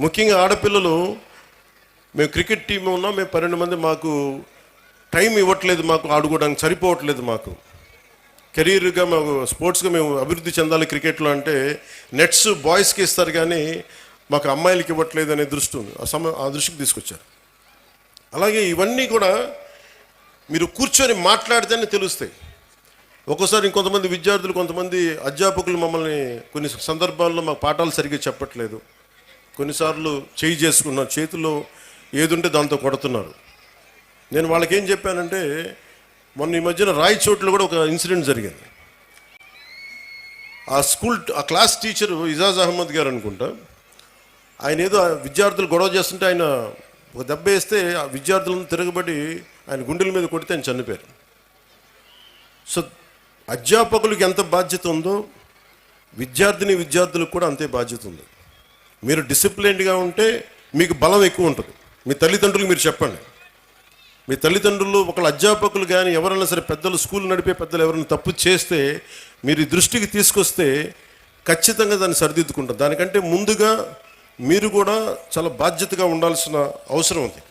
ముఖ్యంగా ఆడపిల్లలు, మేము క్రికెట్ టీం ఉన్నాం, మేము 12 మంది, మాకు టైం ఇవ్వట్లేదు, మాకు ఆడుకోవడానికి సరిపోవట్లేదు, మాకు కెరీర్గా మాకు స్పోర్ట్స్గా మేము అభివృద్ధి చెందాలి క్రికెట్లో అంటే నెట్స్ బాయ్స్కి ఇస్తారు కానీ మాకు అమ్మాయిలకి ఇవ్వట్లేదు అనే దృష్టి ఉంది. ఆ దృష్టికి తీసుకొచ్చారు. అలాగే ఇవన్నీ కూడా మీరు కూర్చొని మాట్లాడితేనే తెలుస్తాయి. ఒక్కోసారి ఇంకొంతమంది విద్యార్థులు, కొంతమంది అధ్యాపకులు మమ్మల్ని కొన్ని సందర్భాల్లో మాకు పాఠాలు సరిగ్గా చెప్పట్లేదు, కొన్నిసార్లు చేయి చేసుకున్నారు, చేతిలో ఏది ఉంటే దాంతో కొడుతున్నారు. నేను వాళ్ళకి ఏం చెప్పానంటే, మొన్న ఈ మధ్యన రాయచోట్లో కూడా ఒక ఇన్సిడెంట్ జరిగింది. ఆ క్లాస్ టీచర్ ఇజాజ్ అహ్మద్ గారు అనుకుంటా, ఆయన ఏదో విద్యార్థులు గొడవ చేస్తుంటే ఆయన ఒక దెబ్బ వేస్తే ఆ విద్యార్థులను తిరగబడి ఆయన గుండెల మీద కొడితే ఆయన చనిపోయారు. సో అధ్యాపకులకు ఎంత బాధ్యత ఉందో విద్యార్థులకు కూడా అంతే బాధ్యత ఉంది. మీరు డిసిప్లైన్డ్గా ఉంటే మీకు బలం ఎక్కువ ఉంటుంది. మీ తల్లిదండ్రులకు మీరు చెప్పండి. మీ తల్లిదండ్రులు, ఒకళ్ళ అధ్యాపకులు కానీ ఎవరైనా సరే, పెద్దలు, స్కూల్ నడిపే పెద్దలు ఎవరైనా తప్పు చేస్తే మీరు ఈ దృష్టికి తీసుకొస్తే ఖచ్చితంగా దాన్ని సరిదిద్దుకుంటారు. దానికంటే ముందుగా మీరు కూడా చాలా బాధ్యతగా ఉండాల్సిన అవసరం ఉంది.